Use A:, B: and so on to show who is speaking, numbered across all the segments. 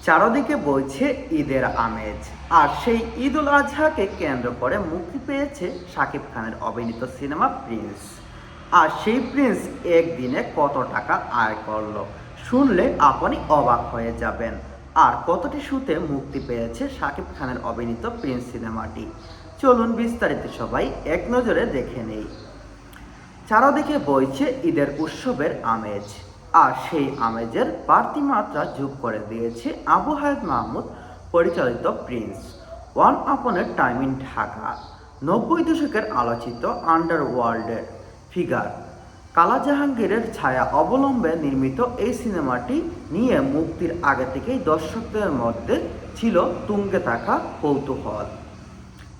A: চারদিকে বইছে ঈদের আমেজ, আর সেই ঈদ উল আজহাকে কেন্দ্র করে মুক্তি পেয়েছে শাকিব খানের অভিনীত সিনেমা প্রিন্স। আর সেই প্রিন্স একদিনে কত টাকা আয় করলো শুনলে আপনি অবাক হয়ে যাবেন। আর কতটি শুতে মুক্তি পেয়েছে শাকিব খানের অভিনীত প্রিন্স সিনেমাটি, চলুন বিস্তারিত সবাই এক নজরে দেখে নেই। চারদিকে বইছে ঈদের উৎসবের আমেজ, আর সেই আমেজের বাড়তি মাত্রা যোগ করে দিয়েছে আবু হায়াত মাহমুদ পরিচালিত Prince. One upon A time in Dhaka 90 দশকের আলোচিত আন্ডারওয়ার্ল্ডের ফিগার কালা জাহাঙ্গীরের ছায়া অবলম্বনে নির্মিত এই সিনেমাটি নিয়ে মুক্তির আগে থেকেই দর্শকদের মধ্যে ছিল তুঙ্গে থাকা কৌতূহল।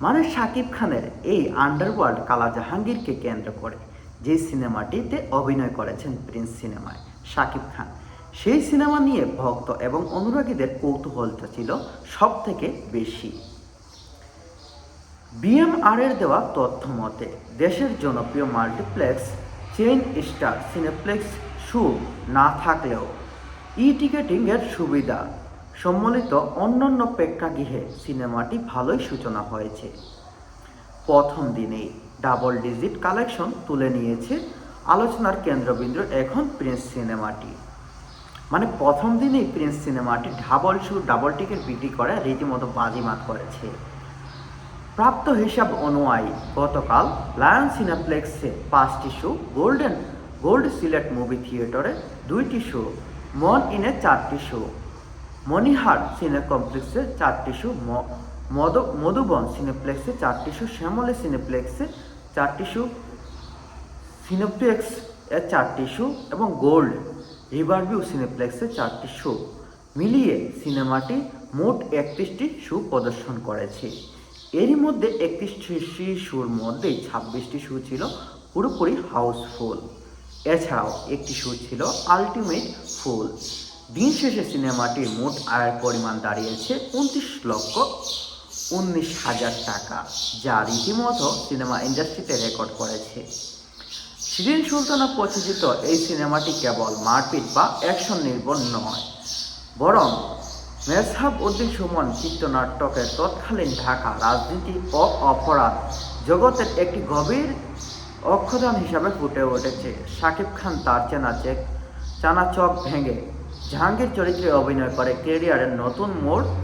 A: মানে শাকিব খানের এই আন্ডারওয়ার্ল্ড কালা জাহাঙ্গীরকে কেন্দ্র করে যে সিনেমাটিতে অভিনয় করেছেন প্রিন্স সিনেমায় শাকিব খান, সেই সিনেমা নিয়ে ভক্ত এবং অনুরাগীদের কৌতূহলটা ছিল সব থেকে বেশি। বিএমআর-এর দেওয়া তথ্য মতে দেশের জনপ্রিয় multiplex chain star cineplex show না থাকলেও টিকেটিংয়ের সুবিধা সম্বলিত অন্যান্য প্রেক্ষাগৃহে সিনেমাটি ভালোই সূচনা হয়েছে। প্রথম দিনেই ডাবল ডিজিট কালেকশন তুলে নিয়েছে। আলোচনার কেন্দ্রবিন্দু এখন প্রিন্স সিনেমাটি। মানে প্রথম দিনেই প্রিন্স সিনেমাটি ডাবল টিকিট বিক্রি করে রীতিমতো বাজিমাত করেছে। প্রাপ্ত হিসাব অনুযায়ী গতকাল লায়ন সিনেপ্লেক্সে 5টি শো, গোল্ড সিলেট মুভি থিয়েটারে 2টি শো, মন ইনে 4টি শো, মণিহার সিনে কমপ্লেক্সে 4টি শো, মধুবন সিনেপ্লেক্সে 4টি শো, শ্যামলী সিনেপ্লেক্সে 4টি শো, সিনেপ্লেক্স এর 4টি শো এবং গোল্ড রিভারভিউ সিনেপ্লেক্সে 4টি শো মিলিয়ে সিনেমাটি মোট 31টি শো প্রদর্শন করেছে। এরই মধ্যে 31টি শোর মধ্যে 26টি শো ছিল পুরোপুরি হাউসফুল। এছাড়াও একটি শো ছিল আলটিমেট ফুল। দিন শেষে সিনেমাটির মোট আয়ের পরিমাণ দাঁড়িয়েছে 29,19,000 টাকা, যা রীতিমতো সিনেমা ইন্ডাস্ট্রিতে রেকর্ড করেছে। শিরিন সুলতানা প্রযোজিত এই সিনেমাটি কেবল মারপিট বা অ্যাকশন নির্ভর নয়, বরং মেজহাব উদ্দিন সুমন চিত্রনাট্যকের তৎকালীন ঢাকা রাজনীতি ও অপরাধ জগতের একটি গভীর অক্ষদান হিসাবে ফুটে উঠেছে। শাকিব খান তার চানা চক ভেঙে জাহাঙ্গীর চরিত্রে অভিনয় করে ক্যারিয়ারের নতুন মোড়